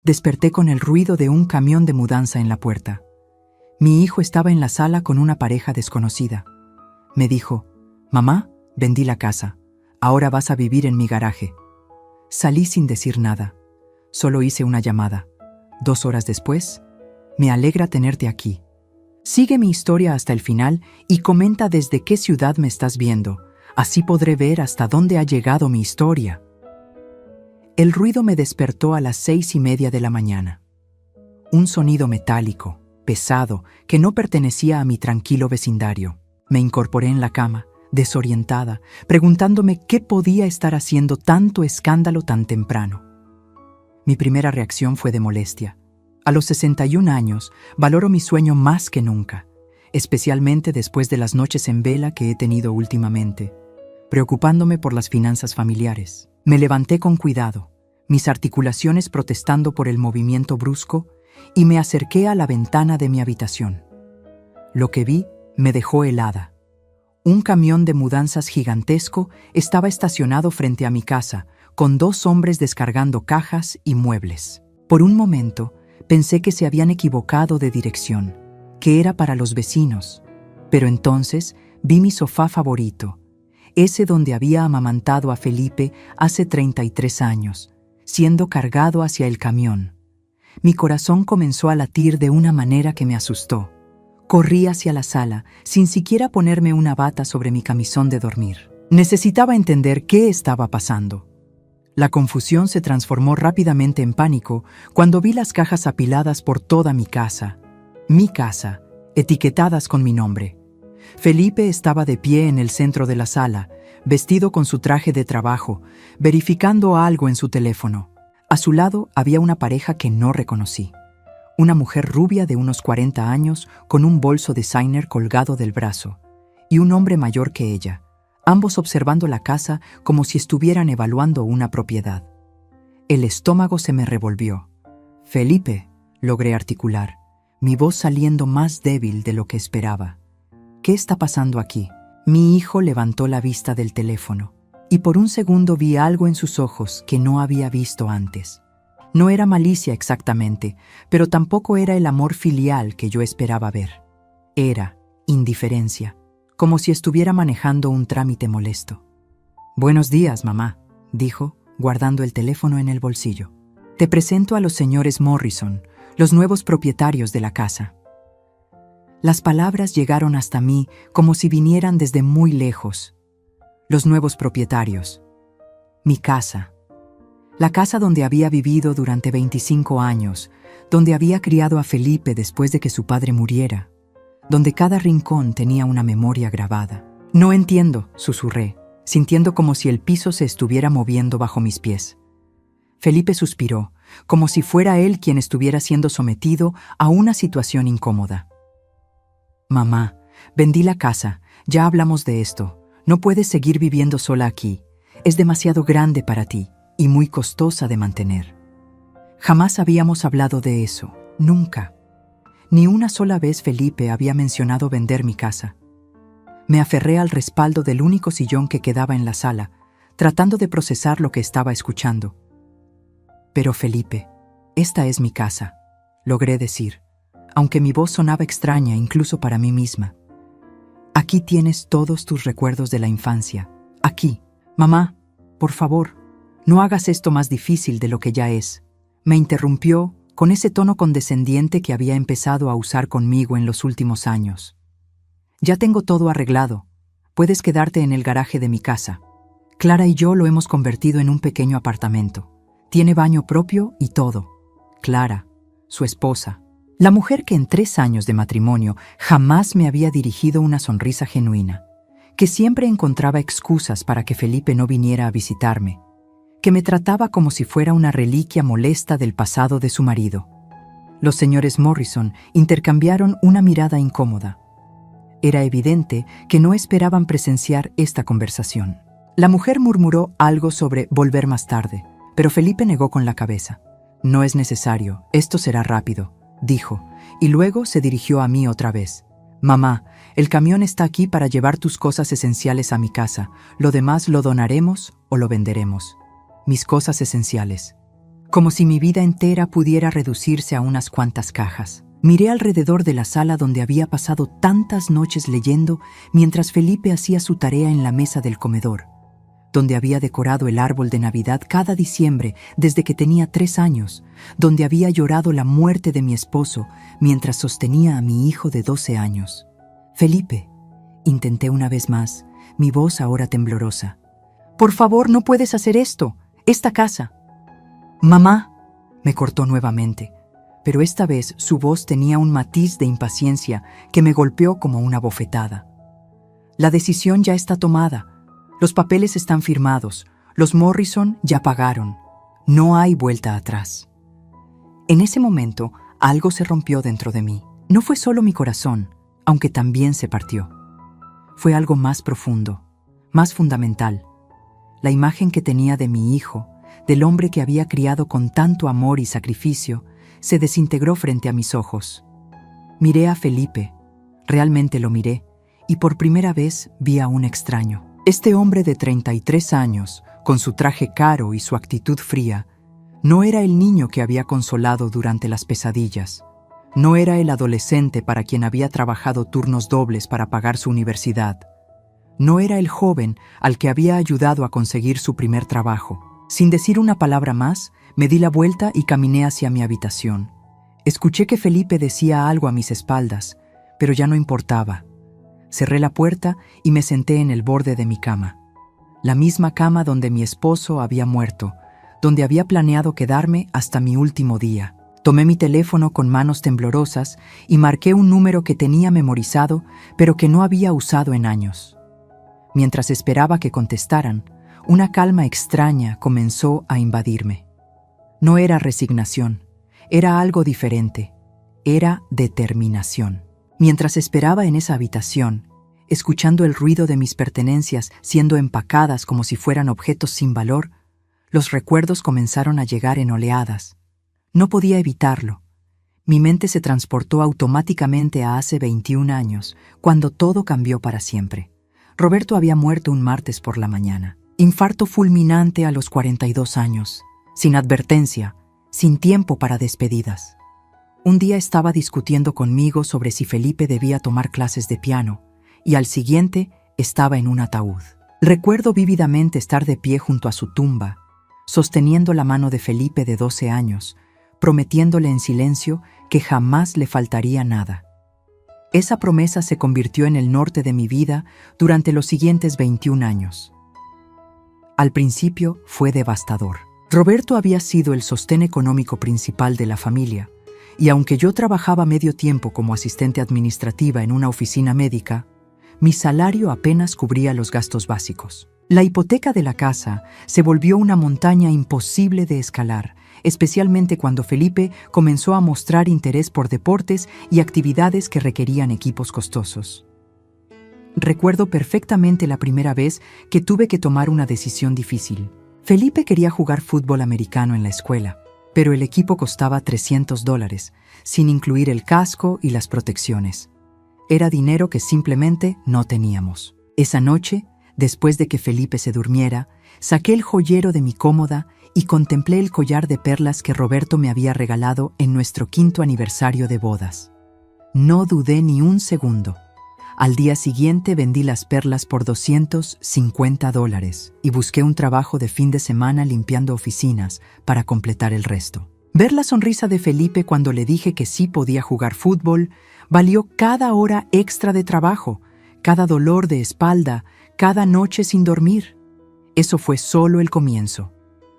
Desperté con el ruido de un camión de mudanza en la puerta. Mi hijo estaba en la sala con una pareja desconocida. Me dijo: «Mamá, vendí la casa. Ahora vas a vivir en mi garaje». Salí sin decir nada. Solo hice una llamada. 2 horas después: «Me alegra tenerte aquí. Sigue mi historia hasta el final y comenta desde qué ciudad me estás viendo. Así podré ver hasta dónde ha llegado mi historia». El ruido me despertó a las 6:30 de la mañana. Un sonido metálico, pesado, que no pertenecía a mi tranquilo vecindario. Me incorporé en la cama, desorientada, preguntándome qué podía estar haciendo tanto escándalo tan temprano. Mi primera reacción fue de molestia. A los 61 años, valoro mi sueño más que nunca, especialmente después de las noches en vela que he tenido últimamente, preocupándome por las finanzas familiares. Me levanté con cuidado, mis articulaciones protestando por el movimiento brusco, y me acerqué a la ventana de mi habitación. Lo que vi me dejó helada. Un camión de mudanzas gigantesco estaba estacionado frente a mi casa, con 2 hombres descargando cajas y muebles. Por un momento, pensé que se habían equivocado de dirección, que era para los vecinos, pero entonces vi mi sofá favorito, ese donde había amamantado a Felipe hace 33 años, siendo cargado hacia el camión. Mi corazón comenzó a latir de una manera que me asustó. Corrí hacia la sala, sin siquiera ponerme una bata sobre mi camisón de dormir. Necesitaba entender qué estaba pasando. La confusión se transformó rápidamente en pánico cuando vi las cajas apiladas por toda mi casa, etiquetadas con mi nombre. Felipe estaba de pie en el centro de la sala, vestido con su traje de trabajo, verificando algo en su teléfono. A su lado había una pareja que no reconocí. Una mujer rubia de unos 40 años con un bolso designer colgado del brazo, y un hombre mayor que ella, ambos observando la casa como si estuvieran evaluando una propiedad. El estómago se me revolvió. «Felipe», logré articular, mi voz saliendo más débil de lo que esperaba. «¿Qué está pasando aquí?». Mi hijo levantó la vista del teléfono, y por un segundo vi algo en sus ojos que no había visto antes. No era malicia exactamente, pero tampoco era el amor filial que yo esperaba ver. Era indiferencia, como si estuviera manejando un trámite molesto. «Buenos días, mamá», dijo, guardando el teléfono en el bolsillo. «Te presento a los señores Morrison, los nuevos propietarios de la casa». Las palabras llegaron hasta mí como si vinieran desde muy lejos. Los nuevos propietarios. Mi casa. La casa donde había vivido durante 25 años, donde había criado a Felipe después de que su padre muriera, donde cada rincón tenía una memoria grabada. «No entiendo», susurré, sintiendo como si el piso se estuviera moviendo bajo mis pies. Felipe suspiró, como si fuera él quien estuviera siendo sometido a una situación incómoda. «Mamá, vendí la casa, ya hablamos de esto. No puedes seguir viviendo sola aquí. Es demasiado grande para ti y muy costosa de mantener». Jamás habíamos hablado de eso, nunca. Ni una sola vez Felipe había mencionado vender mi casa. Me aferré al respaldo del único sillón que quedaba en la sala, tratando de procesar lo que estaba escuchando. «Pero Felipe, esta es mi casa», logré decir, aunque mi voz sonaba extraña incluso para mí misma. «Aquí tienes todos tus recuerdos de la infancia. Aquí. Mamá, por favor, no hagas esto más difícil de lo que ya es», me interrumpió con ese tono condescendiente que había empezado a usar conmigo en los últimos años. «Ya tengo todo arreglado. Puedes quedarte en el garaje de mi casa. Clara y yo lo hemos convertido en un pequeño apartamento. Tiene baño propio y todo». Clara, su esposa, la mujer que en 3 años de matrimonio jamás me había dirigido una sonrisa genuina, que siempre encontraba excusas para que Felipe no viniera a visitarme, que me trataba como si fuera una reliquia molesta del pasado de su marido. Los señores Morrison intercambiaron una mirada incómoda. Era evidente que no esperaban presenciar esta conversación. La mujer murmuró algo sobre volver más tarde, pero Felipe negó con la cabeza. «No es necesario, esto será rápido», dijo, y luego se dirigió a mí otra vez. «Mamá, el camión está aquí para llevar tus cosas esenciales a mi casa. Lo demás lo donaremos o lo venderemos». Mis cosas esenciales. como si mi vida entera pudiera reducirse a unas cuantas cajas. Miré alrededor de la sala donde había pasado tantas noches leyendo mientras Felipe hacía su tarea en la mesa del comedor, donde había decorado el árbol de Navidad cada diciembre desde que tenía 3 años, donde había llorado la muerte de mi esposo mientras sostenía a mi hijo de 12 años. Felipe, intenté una vez más, mi voz ahora temblorosa. Por favor, no puedes hacer esto. Esta casa. Mamá, me cortó nuevamente, pero esta vez su voz tenía un matiz de impaciencia que me golpeó como una bofetada. La decisión ya está tomada. Los papeles están firmados. Los Morrison ya pagaron. No hay vuelta atrás. En ese momento, algo se rompió dentro de mí. No fue solo mi corazón, aunque también se partió. Fue algo más profundo, más fundamental. La imagen que tenía de mi hijo, del hombre que había criado con tanto amor y sacrificio, se desintegró frente a mis ojos. Miré a Felipe, realmente lo miré, y por primera vez vi a un extraño. Este hombre de 33 años, con su traje caro y su actitud fría, no era el niño que había consolado durante las pesadillas. No era el adolescente para quien había trabajado turnos dobles para pagar su universidad. No era el joven al que había ayudado a conseguir su primer trabajo. Sin decir una palabra más, me di la vuelta y caminé hacia mi habitación. Escuché que Felipe decía algo a mis espaldas, pero ya no importaba. Cerré la puerta y me senté en el borde de mi cama. La misma cama donde mi esposo había muerto, donde había planeado quedarme hasta mi último día. Tomé mi teléfono con manos temblorosas y marqué un número que tenía memorizado, pero que no había usado en años. Mientras esperaba que contestaran, una calma extraña comenzó a invadirme. No era resignación, era algo diferente, era determinación. Mientras esperaba en esa habitación, escuchando el ruido de mis pertenencias siendo empacadas como si fueran objetos sin valor, los recuerdos comenzaron a llegar en oleadas. No podía evitarlo. Mi mente se transportó automáticamente a hace 21 años, cuando todo cambió para siempre. Roberto había muerto un martes por la mañana. Infarto fulminante a los 42 años, sin advertencia, sin tiempo para despedidas. Un día estaba discutiendo conmigo sobre si Felipe debía tomar clases de piano, y al siguiente estaba en un ataúd. Recuerdo vívidamente estar de pie junto a su tumba, sosteniendo la mano de Felipe de 12 años, prometiéndole en silencio que jamás le faltaría nada. Esa promesa se convirtió en el norte de mi vida durante los siguientes 21 años. Al principio fue devastador. Roberto había sido el sostén económico principal de la familia, y aunque yo trabajaba medio tiempo como asistente administrativa en una oficina médica, mi salario apenas cubría los gastos básicos. La hipoteca de la casa se volvió una montaña imposible de escalar, especialmente cuando Felipe comenzó a mostrar interés por deportes y actividades que requerían equipos costosos. Recuerdo perfectamente la primera vez que tuve que tomar una decisión difícil. Felipe quería jugar fútbol americano en la escuela, pero el equipo costaba $300, sin incluir el casco y las protecciones. Era dinero que simplemente no teníamos. Esa noche, después de que Felipe se durmiera, saqué el joyero de mi cómoda y contemplé el collar de perlas que Roberto me había regalado en nuestro 5º aniversario de bodas. No dudé ni un segundo. Al día siguiente vendí las perlas por $250 y busqué un trabajo de fin de semana limpiando oficinas para completar el resto. Ver la sonrisa de Felipe cuando le dije que sí podía jugar fútbol valió cada hora extra de trabajo, cada dolor de espalda, cada noche sin dormir. Eso fue solo el comienzo.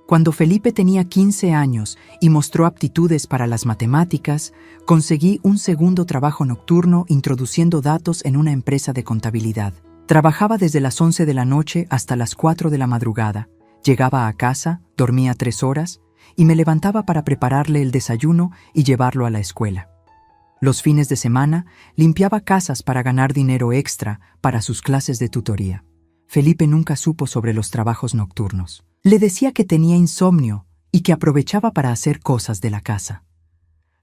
Cuando Felipe tenía 15 años y mostró aptitudes para las matemáticas, conseguí un segundo trabajo nocturno introduciendo datos en una empresa de contabilidad. Trabajaba desde las 11 de la noche hasta las 4 de la madrugada. Llegaba a casa, dormía 3 horas y me levantaba para prepararle el desayuno y llevarlo a la escuela. Los fines de semana limpiaba casas para ganar dinero extra para sus clases de tutoría. Felipe nunca supo sobre los trabajos nocturnos. Le decía que tenía insomnio y que aprovechaba para hacer cosas de la casa.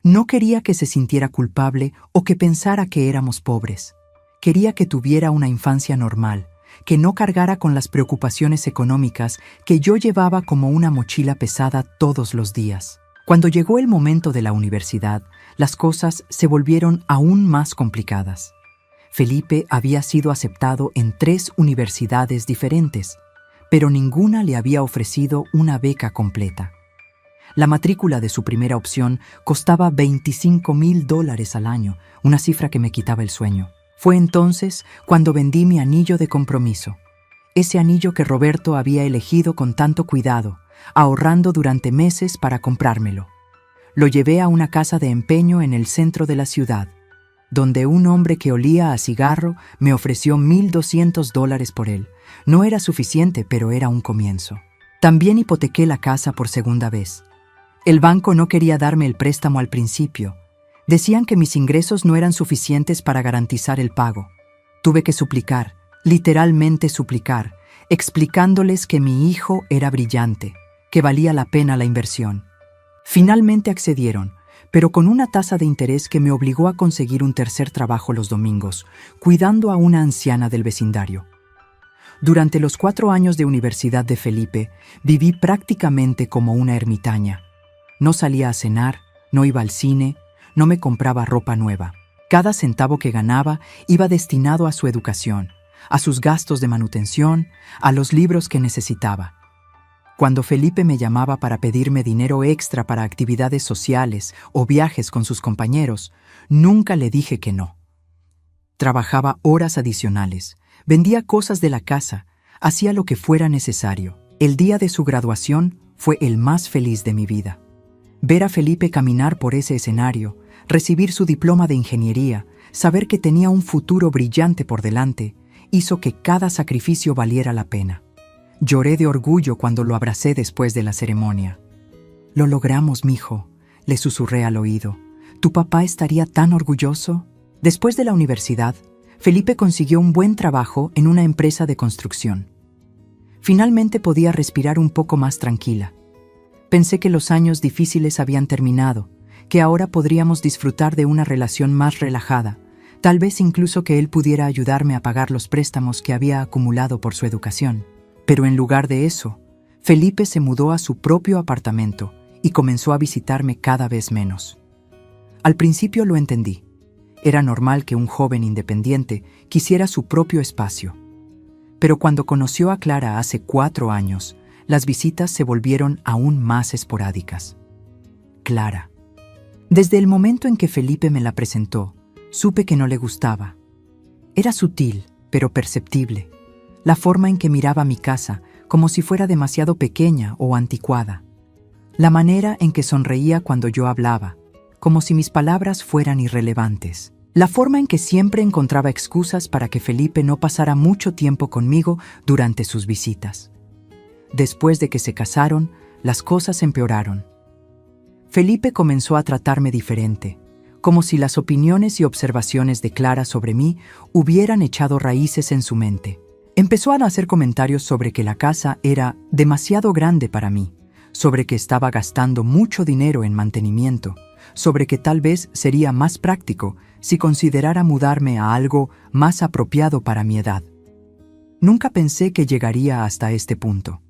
No quería que se sintiera culpable o que pensara que éramos pobres. Quería que tuviera una infancia normal, que no cargara con las preocupaciones económicas que yo llevaba como una mochila pesada todos los días. Cuando llegó el momento de la universidad, las cosas se volvieron aún más complicadas. Felipe había sido aceptado en 3 universidades diferentes, pero ninguna le había ofrecido una beca completa. La matrícula de su primera opción costaba $25,000 al año, una cifra que me quitaba el sueño. Fue entonces cuando vendí mi anillo de compromiso, ese anillo que Roberto había elegido con tanto cuidado, ahorrando durante meses para comprármelo. Lo llevé a una casa de empeño en el centro de la ciudad, donde un hombre que olía a cigarro me ofreció $1,200 por él. No era suficiente, pero era un comienzo. También hipotequé la casa por segunda vez. El banco no quería darme el préstamo al principio. Decían que mis ingresos no eran suficientes para garantizar el pago. Tuve que suplicar, literalmente suplicar, explicándoles que mi hijo era brillante, que valía la pena la inversión. Finalmente accedieron, pero con una tasa de interés que me obligó a conseguir un tercer trabajo los domingos, cuidando a una anciana del vecindario. Durante los 4 años de universidad de Felipe, viví prácticamente como una ermitaña. No salía a cenar, no iba al cine, no me compraba ropa nueva. Cada centavo que ganaba iba destinado a su educación, a sus gastos de manutención, a los libros que necesitaba. Cuando Felipe me llamaba para pedirme dinero extra para actividades sociales o viajes con sus compañeros, nunca le dije que no. Trabajaba horas adicionales, vendía cosas de la casa, hacía lo que fuera necesario. El día de su graduación fue el más feliz de mi vida. Ver a Felipe caminar por ese escenario, recibir su diploma de ingeniería, saber que tenía un futuro brillante por delante, hizo que cada sacrificio valiera la pena. Lloré de orgullo cuando lo abracé después de la ceremonia. «Lo logramos, mijo», le susurré al oído. «¿Tu papá estaría tan orgulloso?» Después de la universidad, Felipe consiguió un buen trabajo en una empresa de construcción. Finalmente podía respirar un poco más tranquila. Pensé que los años difíciles habían terminado, que ahora podríamos disfrutar de una relación más relajada, tal vez incluso que él pudiera ayudarme a pagar los préstamos que había acumulado por su educación. Pero en lugar de eso, Felipe se mudó a su propio apartamento y comenzó a visitarme cada vez menos. Al principio lo entendí. Era normal que un joven independiente quisiera su propio espacio. Pero cuando conoció a Clara hace 4 años, las visitas se volvieron aún más esporádicas. Clara. Desde el momento en que Felipe me la presentó, supe que no le gustaba. Era sutil, pero perceptible. La forma en que miraba mi casa, como si fuera demasiado pequeña o anticuada. La manera en que sonreía cuando yo hablaba, como si mis palabras fueran irrelevantes. La forma en que siempre encontraba excusas para que Felipe no pasara mucho tiempo conmigo durante sus visitas. Después de que se casaron, las cosas empeoraron. Felipe comenzó a tratarme diferente, como si las opiniones y observaciones de Clara sobre mí hubieran echado raíces en su mente. Empezó a hacer comentarios sobre que la casa era demasiado grande para mí, sobre que estaba gastando mucho dinero en mantenimiento, sobre que tal vez sería más práctico si considerara mudarme a algo más apropiado para mi edad. Nunca pensé que llegaría hasta este punto.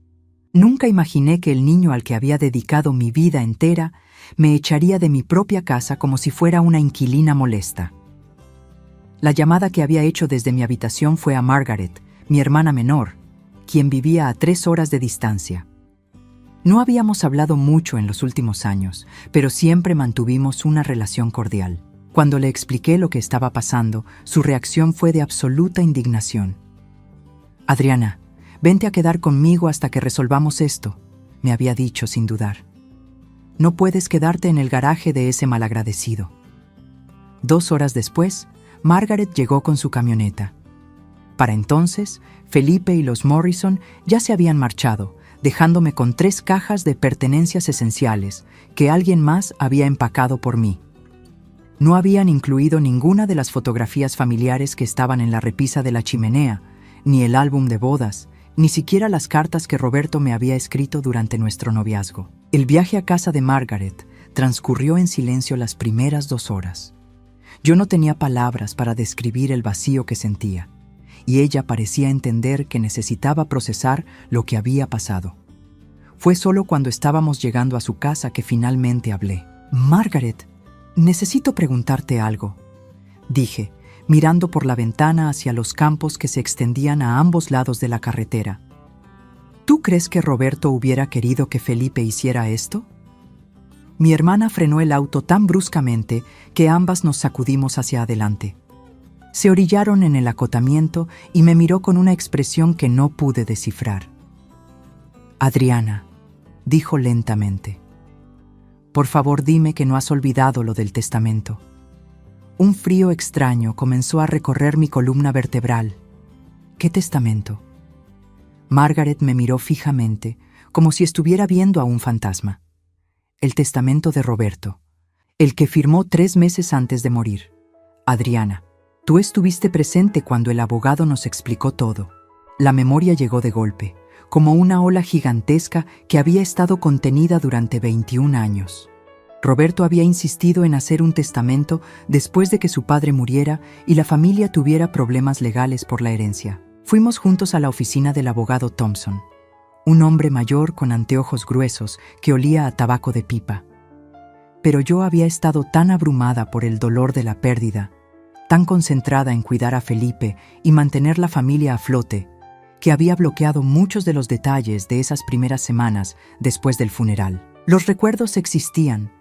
Nunca imaginé que el niño al que había dedicado mi vida entera me echaría de mi propia casa como si fuera una inquilina molesta. La llamada que había hecho desde mi habitación fue a Margaret, mi hermana menor, quien vivía a 3 horas de distancia. No habíamos hablado mucho en los últimos años, pero siempre mantuvimos una relación cordial. Cuando le expliqué lo que estaba pasando, su reacción fue de absoluta indignación. «Adriana, vente a quedar conmigo hasta que resolvamos esto», me había dicho sin dudar. «No puedes quedarte en el garaje de ese malagradecido». 2 horas después, Margaret llegó con su camioneta. Para entonces, Felipe y los Morrison ya se habían marchado, dejándome con 3 cajas de pertenencias esenciales que alguien más había empacado por mí. No habían incluido ninguna de las fotografías familiares que estaban en la repisa de la chimenea, ni el álbum de bodas, ni siquiera las cartas que Roberto me había escrito durante nuestro noviazgo. El viaje a casa de Margaret transcurrió en silencio las primeras 2 horas. Yo no tenía palabras para describir el vacío que sentía. y ella parecía entender que necesitaba procesar lo que había pasado. Fue solo cuando estábamos llegando a su casa que finalmente hablé. «Margaret, necesito preguntarte algo», dije, mirando por la ventana hacia los campos que se extendían a ambos lados de la carretera. «¿Tú crees que Roberto hubiera querido que Felipe hiciera esto?» Mi hermana frenó el auto tan bruscamente que ambas nos sacudimos hacia adelante. Se orillaron en el acotamiento y me miró con una expresión que no pude descifrar. «Adriana», dijo lentamente, «por favor dime que no has olvidado lo del testamento». Un frío extraño comenzó a recorrer mi columna vertebral. ¿Qué testamento? Margaret me miró fijamente, como si estuviera viendo a un fantasma. El testamento de Roberto, el que firmó 3 meses antes de morir. Adriana, tú estuviste presente cuando el abogado nos explicó todo. La memoria llegó de golpe, como una ola gigantesca que había estado contenida durante 21 años. Roberto había insistido en hacer un testamento después de que su padre muriera y la familia tuviera problemas legales por la herencia. Fuimos juntos a la oficina del abogado Thompson, un hombre mayor con anteojos gruesos que olía a tabaco de pipa. Pero yo había estado tan abrumada por el dolor de la pérdida, tan concentrada en cuidar a Felipe y mantener la familia a flote, que había bloqueado muchos de los detalles de esas primeras semanas después del funeral. Los recuerdos existían,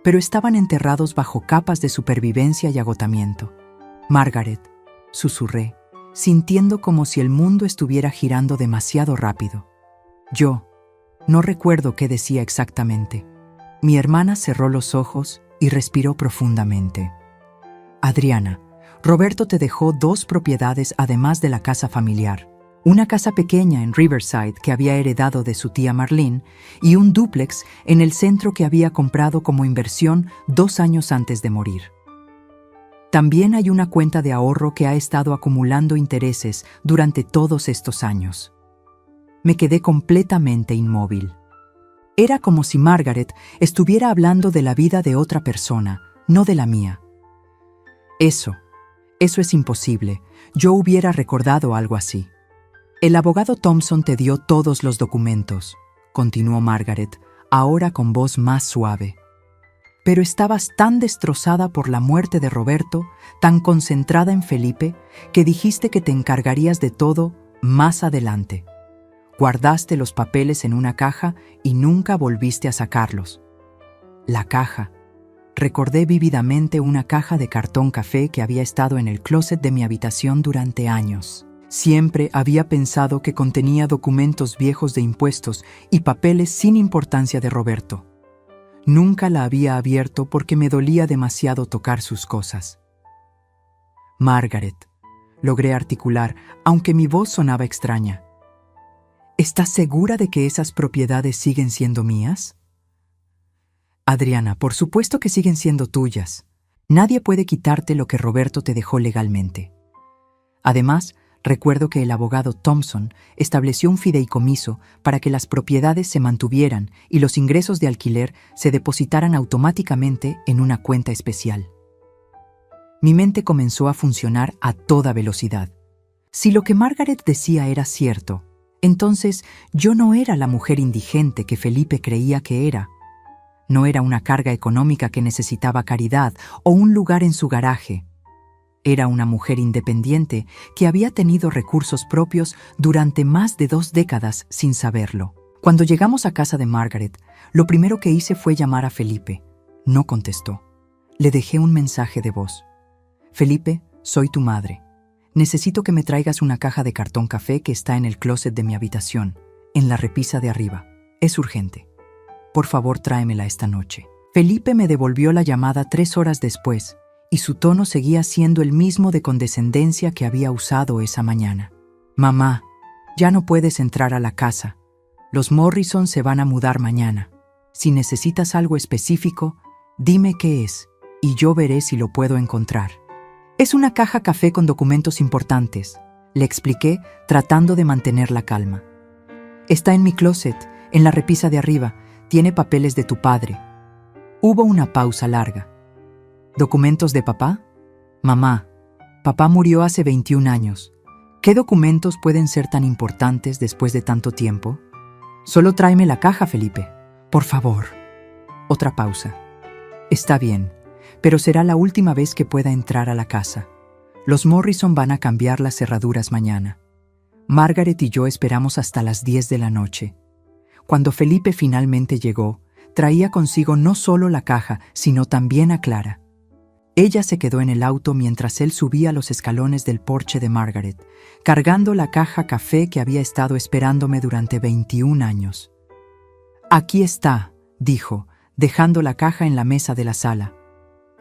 pero estaban enterrados bajo capas de supervivencia y agotamiento. «Margaret», susurré, sintiendo como si el mundo estuviera girando demasiado rápido. Yo no recuerdo qué decía exactamente. Mi hermana cerró los ojos y respiró profundamente. «Adriana, Roberto te dejó 2 propiedades además de la casa familiar. Una casa pequeña en Riverside que había heredado de su tía Marlene y un dúplex en el centro que había comprado como inversión 2 años antes de morir. También hay una cuenta de ahorro que ha estado acumulando intereses durante todos estos años». Me quedé completamente inmóvil. Era como si Margaret estuviera hablando de la vida de otra persona, no de la mía. Eso es imposible. Yo hubiera recordado algo así. «El abogado Thompson te dio todos los documentos», continuó Margaret, ahora con voz más suave. «Pero estabas tan destrozada por la muerte de Roberto, tan concentrada en Felipe, que dijiste que te encargarías de todo más adelante. Guardaste los papeles en una caja y nunca volviste a sacarlos». La caja. Recordé vívidamente una caja de cartón café que había estado en el closet de mi habitación durante años. Siempre había pensado que contenía documentos viejos de impuestos y papeles sin importancia de Roberto. Nunca la había abierto porque me dolía demasiado tocar sus cosas. «Margaret», logré articular, aunque mi voz sonaba extraña. «¿Estás segura de que esas propiedades siguen siendo mías?» «Adriana, por supuesto que siguen siendo tuyas. Nadie puede quitarte lo que Roberto te dejó legalmente. Además, recuerdo que el abogado Thompson estableció un fideicomiso para que las propiedades se mantuvieran y los ingresos de alquiler se depositaran automáticamente en una cuenta especial». Mi mente comenzó a funcionar a toda velocidad. Si lo que Margaret decía era cierto, entonces yo no era la mujer indigente que Felipe creía que era. No era una carga económica que necesitaba caridad o un lugar en su garaje. Era una mujer independiente que había tenido recursos propios durante más de 2 décadas sin saberlo. Cuando llegamos a casa de Margaret, lo primero que hice fue llamar a Felipe. No contestó. Le dejé un mensaje de voz. «Felipe, soy tu madre. Necesito que me traigas una caja de cartón café que está en el closet de mi habitación, en la repisa de arriba. Es urgente. Por favor, tráemela esta noche». Felipe me devolvió la llamada 3 horas después, y su tono seguía siendo el mismo de condescendencia que había usado esa mañana. «Mamá, ya no puedes entrar a la casa. Los Morrison se van a mudar mañana. Si necesitas algo específico, dime qué es, y yo veré si lo puedo encontrar». «Es una caja café con documentos importantes», le expliqué, tratando de mantener la calma. «Está en mi closet, en la repisa de arriba. Tiene papeles de tu padre». Hubo una pausa larga. «¿Documentos de papá?» «Mamá, papá murió hace 21 años. ¿Qué documentos pueden ser tan importantes después de tanto tiempo? Solo tráeme la caja, Felipe. Por favor. Otra pausa. Está bien, pero será la última vez que pueda entrar a la casa. Los Morrison van a cambiar las cerraduras mañana. Margaret y yo esperamos hasta las 10 de la noche. Cuando Felipe finalmente llegó, traía consigo no solo la caja, sino también a Clara. Ella se quedó en el auto mientras él subía los escalones del porche de Margaret, cargando la caja café que había estado esperándome durante 21 años. «Aquí está», dijo, dejando la caja en la mesa de la sala.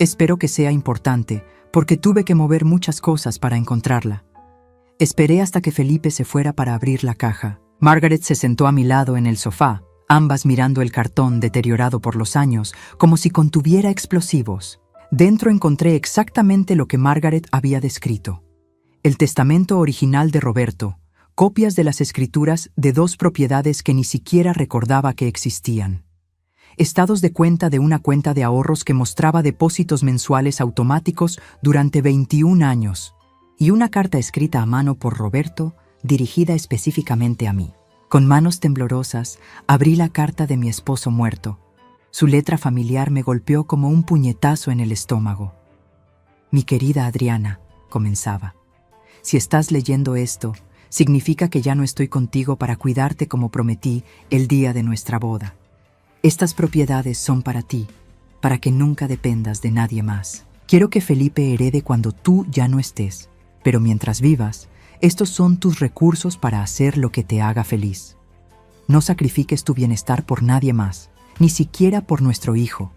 «Espero que sea importante, porque tuve que mover muchas cosas para encontrarla». Esperé hasta que Felipe se fuera para abrir la caja. Margaret se sentó a mi lado en el sofá, ambas mirando el cartón deteriorado por los años, como si contuviera explosivos. Dentro encontré exactamente lo que Margaret había descrito. El testamento original de Roberto, copias de las escrituras de 2 propiedades que ni siquiera recordaba que existían. Estados de cuenta de una cuenta de ahorros que mostraba depósitos mensuales automáticos durante 21 años. Y una carta escrita a mano por Roberto, dirigida específicamente a mí. Con manos temblorosas, abrí la carta de mi esposo muerto. Su letra familiar me golpeó como un puñetazo en el estómago. «Mi querida Adriana», comenzaba, «si estás leyendo esto, significa que ya no estoy contigo para cuidarte como prometí el día de nuestra boda. Estas propiedades son para ti, para que nunca dependas de nadie más. Quiero que Felipe herede cuando tú ya no estés, pero mientras vivas, estos son tus recursos para hacer lo que te haga feliz. No sacrifiques tu bienestar por nadie más, ni siquiera por nuestro hijo.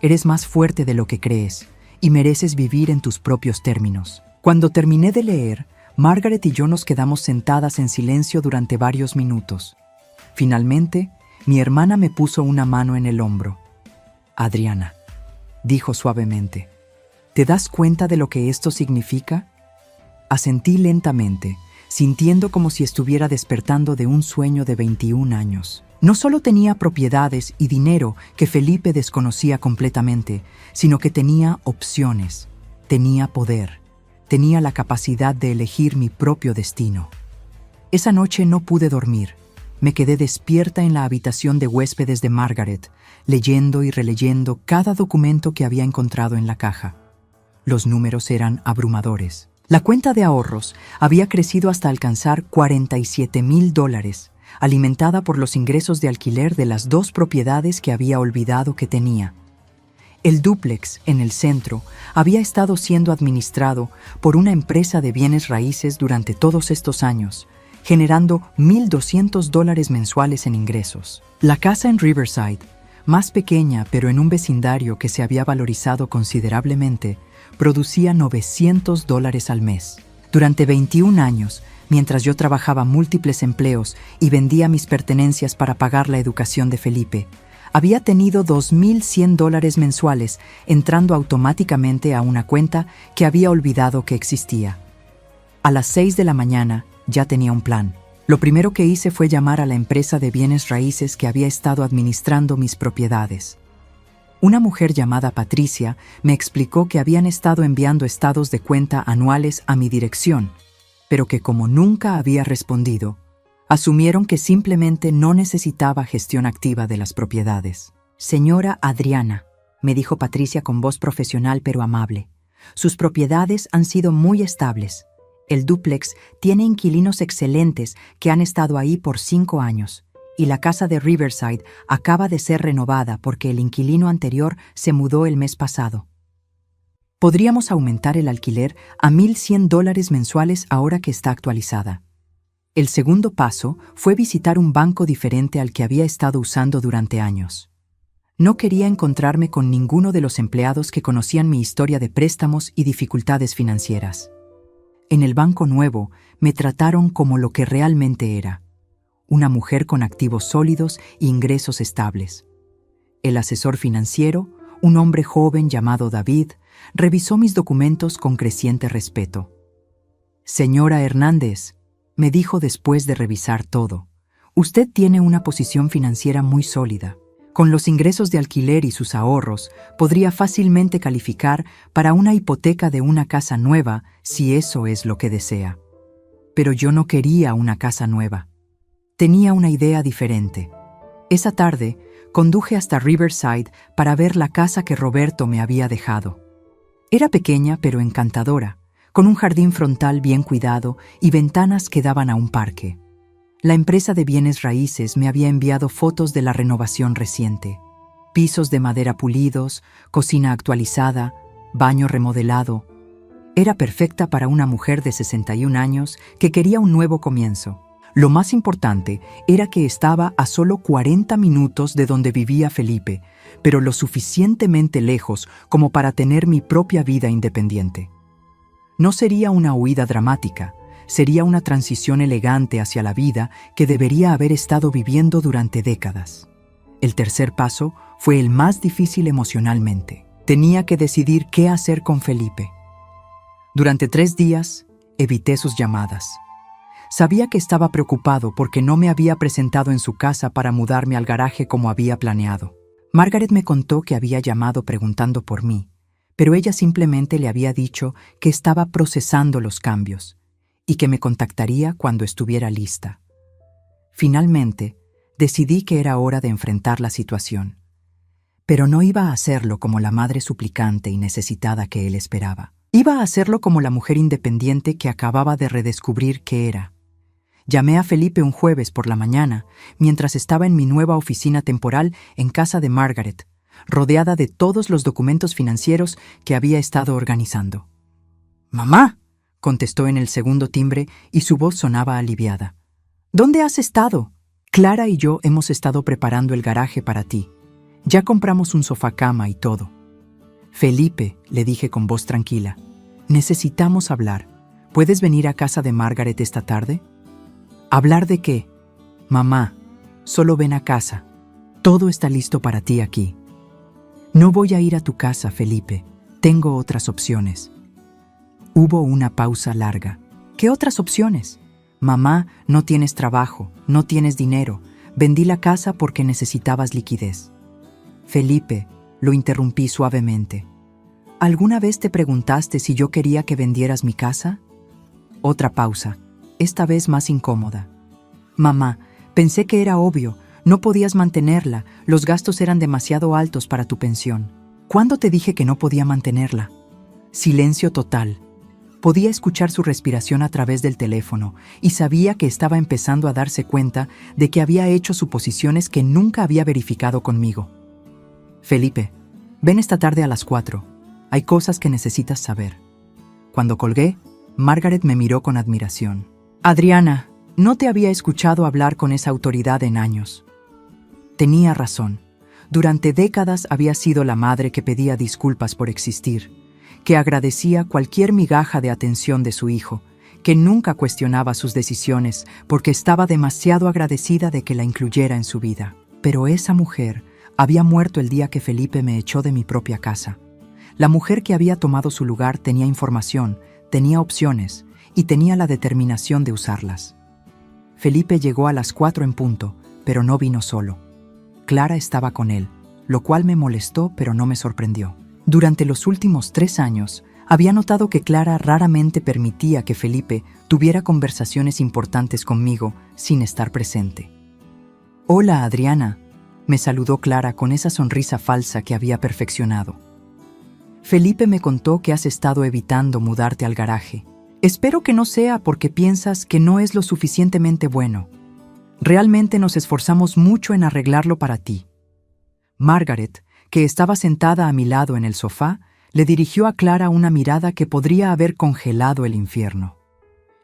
Eres más fuerte de lo que crees y mereces vivir en tus propios términos». Cuando terminé de leer, Margaret y yo nos quedamos sentadas en silencio durante varios minutos. Finalmente, mi hermana me puso una mano en el hombro. «Adriana», dijo suavemente, «¿te das cuenta de lo que esto significa?» Asentí lentamente, sintiendo como si estuviera despertando de un sueño de 21 años. No solo tenía propiedades y dinero que Felipe desconocía completamente, sino que tenía opciones, tenía poder, tenía la capacidad de elegir mi propio destino. Esa noche no pude dormir. Me quedé despierta en la habitación de huéspedes de Margaret, leyendo y releyendo cada documento que había encontrado en la caja. Los números eran abrumadores. La cuenta de ahorros había crecido hasta alcanzar $47,000, alimentada por los ingresos de alquiler de las 2 propiedades que había olvidado que tenía. El dúplex en el centro había estado siendo administrado por una empresa de bienes raíces durante todos estos años, generando $1,200 mensuales en ingresos. La casa en Riverside, más pequeña pero en un vecindario que se había valorizado considerablemente, producía $900 al mes. Durante 21 años, mientras yo trabajaba múltiples empleos y vendía mis pertenencias para pagar la educación de Felipe, había tenido $2,100 mensuales entrando automáticamente a una cuenta que había olvidado que existía. A las 6 de la mañana ya tenía un plan. Lo primero que hice fue llamar a la empresa de bienes raíces que había estado administrando mis propiedades. Una mujer llamada Patricia me explicó que habían estado enviando estados de cuenta anuales a mi dirección, pero que como nunca había respondido, asumieron que simplemente no necesitaba gestión activa de las propiedades. «Señora Adriana», me dijo Patricia con voz profesional pero amable, «sus propiedades han sido muy estables. El dúplex tiene inquilinos excelentes que han estado ahí por 5 años. Y la casa de Riverside acaba de ser renovada porque el inquilino anterior se mudó el mes pasado. Podríamos aumentar el alquiler a $1,100 mensuales ahora que está actualizada». El segundo paso fue visitar un banco diferente al que había estado usando durante años. No quería encontrarme con ninguno de los empleados que conocían mi historia de préstamos y dificultades financieras. En el banco nuevo me trataron como lo que realmente era: una mujer con activos sólidos e ingresos estables. El asesor financiero, un hombre joven llamado David, revisó mis documentos con creciente respeto. «Señora Hernández», me dijo después de revisar todo, «usted tiene una posición financiera muy sólida. Con los ingresos de alquiler y sus ahorros, podría fácilmente calificar para una hipoteca de una casa nueva si eso es lo que desea». Pero yo no quería una casa nueva. Tenía una idea diferente. Esa tarde, conduje hasta Riverside para ver la casa que Roberto me había dejado. Era pequeña pero encantadora, con un jardín frontal bien cuidado y ventanas que daban a un parque. La empresa de bienes raíces me había enviado fotos de la renovación reciente. Pisos de madera pulidos, cocina actualizada, baño remodelado. Era perfecta para una mujer de 61 años que quería un nuevo comienzo. Lo más importante era que estaba a solo 40 minutos de donde vivía Felipe, pero lo suficientemente lejos como para tener mi propia vida independiente. No sería una huida dramática, sería una transición elegante hacia la vida que debería haber estado viviendo durante décadas. El tercer paso fue el más difícil emocionalmente. Tenía que decidir qué hacer con Felipe. Durante 3 días, evité sus llamadas. Sabía que estaba preocupado porque no me había presentado en su casa para mudarme al garaje como había planeado. Margaret me contó que había llamado preguntando por mí, pero ella simplemente le había dicho que estaba procesando los cambios y que me contactaría cuando estuviera lista. Finalmente, decidí que era hora de enfrentar la situación. Pero no iba a hacerlo como la madre suplicante y necesitada que él esperaba. Iba a hacerlo como la mujer independiente que acababa de redescubrir que era. Llamé a Felipe un jueves por la mañana, mientras estaba en mi nueva oficina temporal en casa de Margaret, rodeada de todos los documentos financieros que había estado organizando. «¡Mamá!», contestó en el segundo timbre y su voz sonaba aliviada. «¿Dónde has estado? Clara y yo hemos estado preparando el garaje para ti. Ya compramos un sofá-cama y todo». «Felipe», le dije con voz tranquila, «necesitamos hablar. ¿Puedes venir a casa de Margaret esta tarde?» «¿Hablar de qué?» «Mamá, solo ven a casa. Todo está listo para ti aquí». «No voy a ir a tu casa, Felipe. Tengo otras opciones». Hubo una pausa larga. «¿Qué otras opciones?» «Mamá, no tienes trabajo, no tienes dinero. Vendí la casa porque necesitabas liquidez». «Felipe», lo interrumpí suavemente. «¿Alguna vez te preguntaste si yo quería que vendieras mi casa?» Otra pausa, esta vez más incómoda. «Mamá, pensé que era obvio. No podías mantenerla. Los gastos eran demasiado altos para tu pensión. ¿Cuándo te dije que no podía mantenerla?» Silencio total. Podía escuchar su respiración a través del teléfono y sabía que estaba empezando a darse cuenta de que había hecho suposiciones que nunca había verificado conmigo. «Felipe, ven esta tarde a las 4. Hay cosas que necesitas saber». Cuando colgué, Margaret me miró con admiración. «Adriana, no te había escuchado hablar con esa autoridad en años». Tenía razón. Durante décadas había sido la madre que pedía disculpas por existir, que agradecía cualquier migaja de atención de su hijo, que nunca cuestionaba sus decisiones porque estaba demasiado agradecida de que la incluyera en su vida. Pero esa mujer había muerto el día que Felipe me echó de mi propia casa. La mujer que había tomado su lugar tenía información, tenía opciones y tenía la determinación de usarlas. Felipe llegó a las 4 en punto, pero no vino solo. Clara estaba con él, lo cual me molestó pero no me sorprendió. Durante los últimos 3 años, había notado que Clara raramente permitía que Felipe tuviera conversaciones importantes conmigo sin estar presente. «Hola, Adriana», me saludó Clara con esa sonrisa falsa que había perfeccionado. «Felipe me contó que has estado evitando mudarte al garaje. Espero que no sea porque piensas que no es lo suficientemente bueno. Realmente nos esforzamos mucho en arreglarlo para ti». Margaret, que estaba sentada a mi lado en el sofá, le dirigió a Clara una mirada que podría haber congelado el infierno.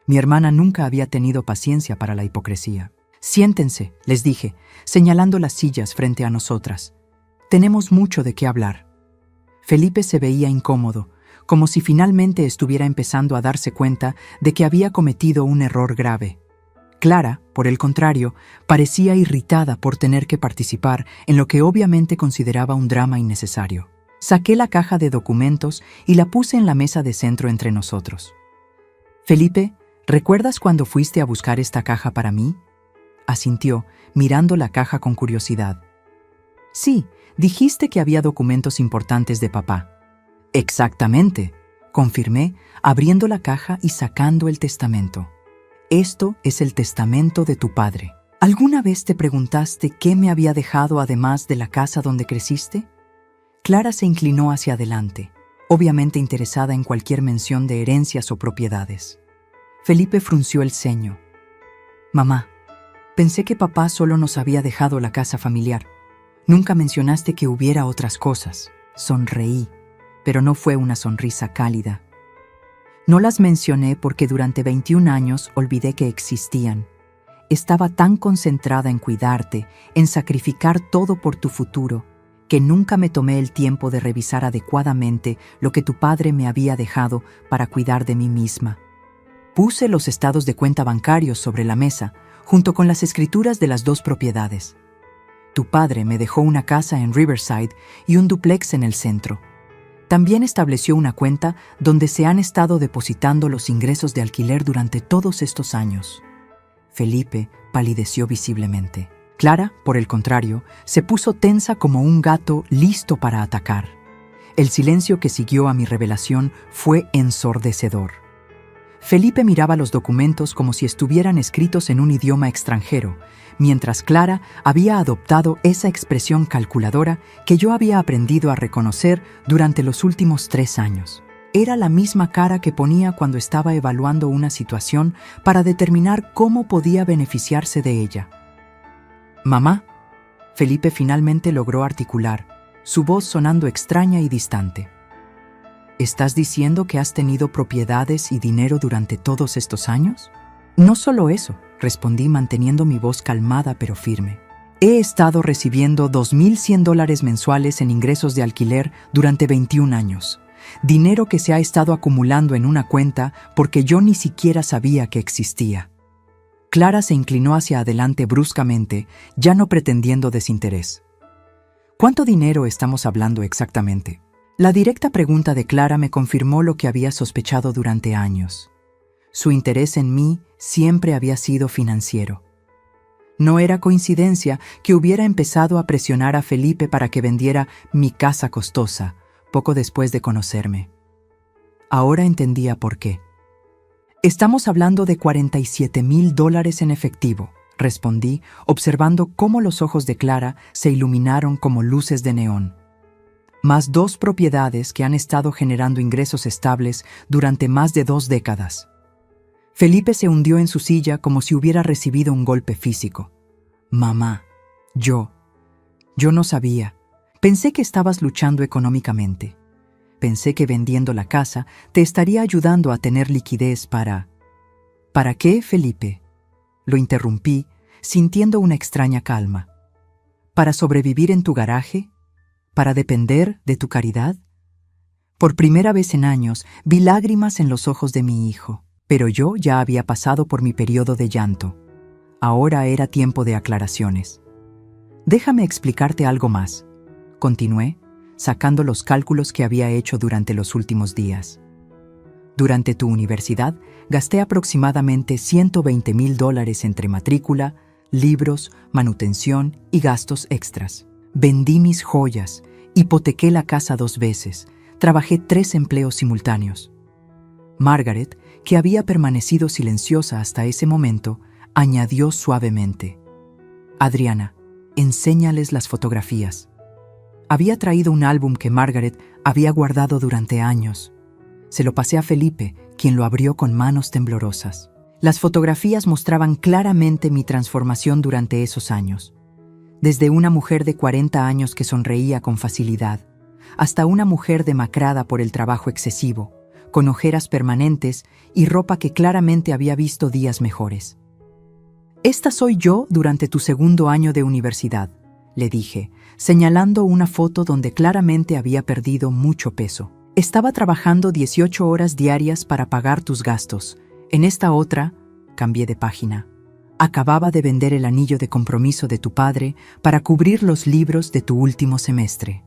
Mi hermana nunca había tenido paciencia para la hipocresía. «Siéntense», les dije, señalando las sillas frente a nosotras. «Tenemos mucho de qué hablar». Felipe se veía incómodo, como si finalmente estuviera empezando a darse cuenta de que había cometido un error grave. Clara, por el contrario, parecía irritada por tener que participar en lo que obviamente consideraba un drama innecesario. Saqué la caja de documentos y la puse en la mesa de centro entre nosotros. «Felipe, ¿recuerdas cuando fuiste a buscar esta caja para mí?», asintió, mirando la caja con curiosidad. «Sí, dijiste que había documentos importantes de papá». «Exactamente», confirmé, abriendo la caja y sacando el testamento. Esto es el testamento de tu padre. ¿Alguna vez te preguntaste qué me había dejado además de la casa donde creciste? Clara se inclinó hacia adelante, obviamente interesada en cualquier mención de herencias o propiedades. Felipe frunció el ceño. Mamá, pensé que papá solo nos había dejado la casa familiar. Nunca mencionaste que hubiera otras cosas. Sonreí, pero no fue una sonrisa cálida. No las mencioné porque durante 21 años olvidé que existían. Estaba tan concentrada en cuidarte, en sacrificar todo por tu futuro, que nunca me tomé el tiempo de revisar adecuadamente lo que tu padre me había dejado para cuidar de mí misma. Puse los estados de cuenta bancarios sobre la mesa, junto con las escrituras de las 2 propiedades. Tu padre me dejó una casa en Riverside y un dúplex en el centro. También estableció una cuenta donde se han estado depositando los ingresos de alquiler durante todos estos años. Felipe palideció visiblemente. Clara, por el contrario, se puso tensa como un gato listo para atacar. El silencio que siguió a mi revelación fue ensordecedor. Felipe miraba los documentos como si estuvieran escritos en un idioma extranjero, mientras Clara había adoptado esa expresión calculadora que yo había aprendido a reconocer durante los últimos 3 años. Era la misma cara que ponía cuando estaba evaluando una situación para determinar cómo podía beneficiarse de ella. «Mamá», Felipe finalmente logró articular, su voz sonando extraña y distante. ¿Estás diciendo que has tenido propiedades y dinero durante todos estos años? No solo eso, respondí manteniendo mi voz calmada pero firme. He estado recibiendo $2,100 mensuales en ingresos de alquiler durante 21 años. Dinero que se ha estado acumulando en una cuenta porque yo ni siquiera sabía que existía. Clara se inclinó hacia adelante bruscamente, ya no pretendiendo desinterés. ¿Cuánto dinero estamos hablando exactamente? La directa pregunta de Clara me confirmó lo que había sospechado durante años. Su interés en mí siempre había sido financiero. No era coincidencia que hubiera empezado a presionar a Felipe para que vendiera mi casa costosa, poco después de conocerme. Ahora entendía por qué. Estamos hablando de $47,000 en efectivo, respondí, observando cómo los ojos de Clara se iluminaron como luces de neón. Más 2 propiedades que han estado generando ingresos estables durante más de 2 décadas. Felipe se hundió en su silla como si hubiera recibido un golpe físico. Mamá, yo no sabía. Pensé que estabas luchando económicamente. Pensé que vendiendo la casa te estaría ayudando a tener liquidez para... ¿Para qué, Felipe? Lo interrumpí, sintiendo una extraña calma. ¿Para sobrevivir en tu garaje? ¿Para depender de tu caridad? Por primera vez en años vi lágrimas en los ojos de mi hijo, pero yo ya había pasado por mi periodo de llanto. Ahora era tiempo de aclaraciones. Déjame explicarte algo más, continué, sacando los cálculos que había hecho durante los últimos días. Durante tu universidad gasté aproximadamente $120,000 entre matrícula, libros, manutención y gastos extras. Vendí mis joyas, hipotequé la casa 2 veces, trabajé 3 empleos simultáneos. Margaret, que había permanecido silenciosa hasta ese momento, añadió suavemente: Adriana, enséñales las fotografías. Había traído un álbum que Margaret había guardado durante años. Se lo pasé a Felipe, quien lo abrió con manos temblorosas. Las fotografías mostraban claramente mi transformación durante esos años. Desde una mujer de 40 años que sonreía con facilidad, hasta una mujer demacrada por el trabajo excesivo, con ojeras permanentes y ropa que claramente había visto días mejores. «Esta soy yo durante tu 2º año de universidad», le dije, señalando una foto donde claramente había perdido mucho peso. «Estaba trabajando 18 horas diarias para pagar tus gastos. En esta otra», cambié de página, «acababa de vender el anillo de compromiso de tu padre para cubrir los libros de tu último semestre».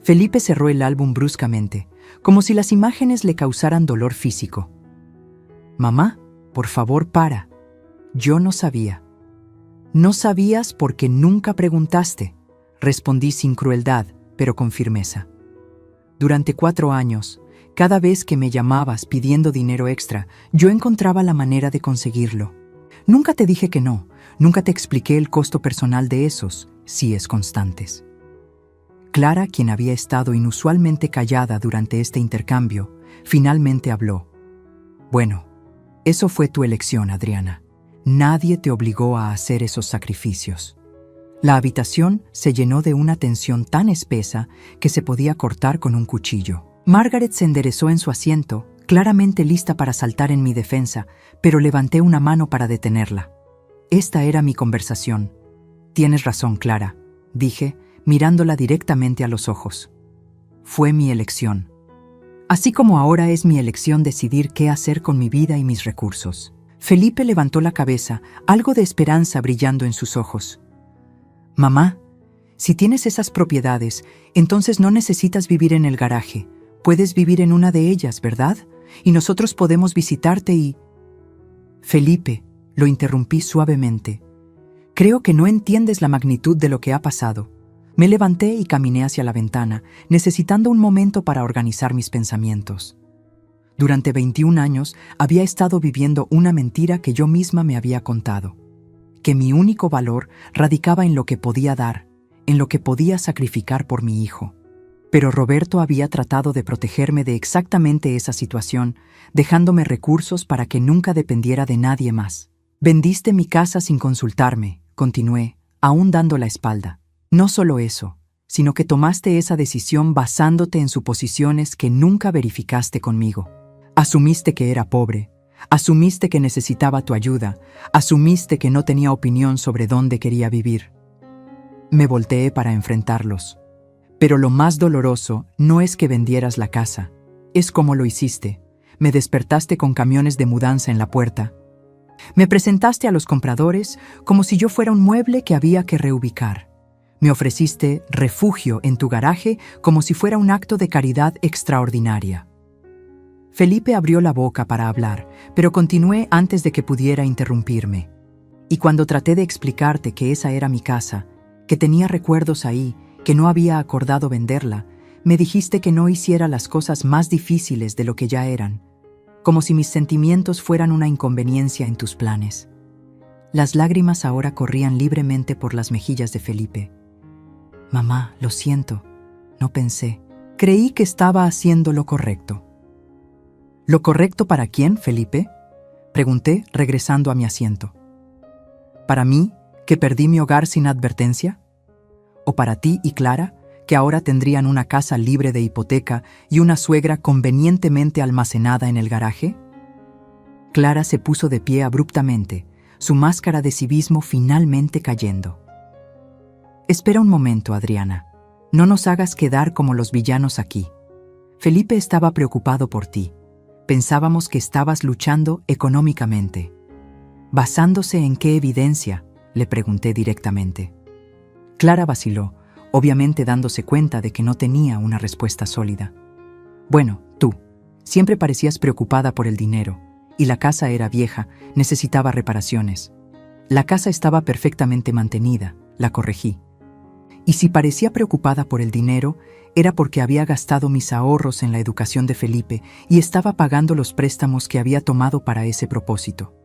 Felipe cerró el álbum bruscamente, como si las imágenes le causaran dolor físico. «Mamá, por favor, para. Yo no sabía». «No sabías porque nunca preguntaste», respondí sin crueldad, pero con firmeza. Durante 4 años, Cada vez que me llamabas pidiendo dinero extra, yo encontraba la manera de conseguirlo. Nunca te dije que no, nunca te expliqué el costo personal de esos, si es constantes. Clara, quien había estado inusualmente callada durante este intercambio, finalmente habló. Bueno, eso fue tu elección, Adriana. Nadie te obligó a hacer esos sacrificios. La habitación se llenó de una tensión tan espesa que se podía cortar con un cuchillo. Margaret se enderezó en su asiento, claramente lista para saltar en mi defensa, pero levanté una mano para detenerla. Esta era mi conversación. Tienes razón, Clara, dije, mirándola directamente a los ojos. Fue mi elección. Así como ahora es mi elección decidir qué hacer con mi vida y mis recursos. Felipe levantó la cabeza, algo de esperanza brillando en sus ojos. Mamá, si tienes esas propiedades, entonces no necesitas vivir en el garaje. Puedes vivir en una de ellas, ¿verdad? Y nosotros podemos visitarte y... Felipe, lo interrumpí suavemente. Creo que no entiendes la magnitud de lo que ha pasado. Me levanté y caminé hacia la ventana, necesitando un momento para organizar mis pensamientos. Durante 21 años había estado viviendo una mentira que yo misma me había contado. Que mi único valor radicaba en lo que podía dar, en lo que podía sacrificar por mi hijo. Pero Roberto había tratado de protegerme de exactamente esa situación, dejándome recursos para que nunca dependiera de nadie más. Vendiste mi casa sin consultarme, continué, aún dando la espalda. No solo eso, sino que tomaste esa decisión basándote en suposiciones que nunca verificaste conmigo. Asumiste que era pobre, asumiste que necesitaba tu ayuda, asumiste que no tenía opinión sobre dónde quería vivir. Me volteé para enfrentarlos. Pero lo más doloroso no es que vendieras la casa, es cómo lo hiciste. Me despertaste con camiones de mudanza en la puerta. Me presentaste a los compradores como si yo fuera un mueble que había que reubicar. Me ofreciste refugio en tu garaje como si fuera un acto de caridad extraordinaria. Felipe abrió la boca para hablar, pero continué antes de que pudiera interrumpirme. Y cuando traté de explicarte que esa era mi casa, que tenía recuerdos ahí, que no había acordado venderla, me dijiste que no hiciera las cosas más difíciles de lo que ya eran, como si mis sentimientos fueran una inconveniencia en tus planes. Las lágrimas ahora corrían libremente por las mejillas de Felipe. Mamá, lo siento, no pensé. Creí que estaba haciendo lo correcto. ¿Lo correcto para quién, Felipe?, pregunté, regresando a mi asiento. ¿Para mí, que perdí mi hogar sin advertencia? ¿O para ti y Clara, que ahora tendrían una casa libre de hipoteca y una suegra convenientemente almacenada en el garaje? Clara se puso de pie abruptamente, su máscara de civismo finalmente cayendo. Espera un momento, Adriana. No nos hagas quedar como los villanos aquí. Felipe estaba preocupado por ti. Pensábamos que estabas luchando económicamente. ¿Basándose en qué evidencia?, le pregunté directamente. Clara vaciló, obviamente dándose cuenta de que no tenía una respuesta sólida. Bueno, tú, siempre parecías preocupada por el dinero, y la casa era vieja, necesitaba reparaciones. La casa estaba perfectamente mantenida, la corregí. Y si parecía preocupada por el dinero, era porque había gastado mis ahorros en la educación de Felipe y estaba pagando los préstamos que había tomado para ese propósito.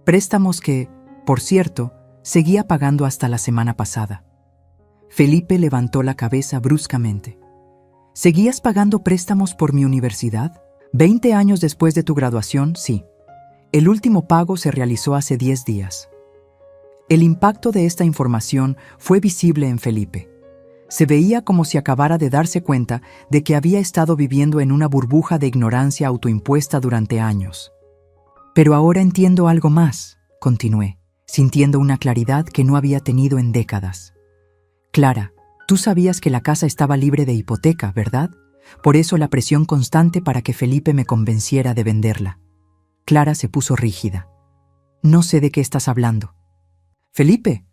Préstamos que, por cierto, seguía pagando hasta la semana pasada. Felipe levantó la cabeza bruscamente. ¿Seguías pagando préstamos por mi universidad? 20 años después de tu graduación, sí. El último pago se realizó hace 10 días. El impacto de esta información fue visible en Felipe. Se veía como si acabara de darse cuenta de que había estado viviendo en una burbuja de ignorancia autoimpuesta durante años. Pero ahora entiendo algo más, continué, sintiendo una claridad que no había tenido en décadas. Clara, tú sabías que la casa estaba libre de hipoteca, ¿verdad? Por eso la presión constante para que Felipe me convenciera de venderla. Clara se puso rígida. No sé de qué estás hablando. Felipe,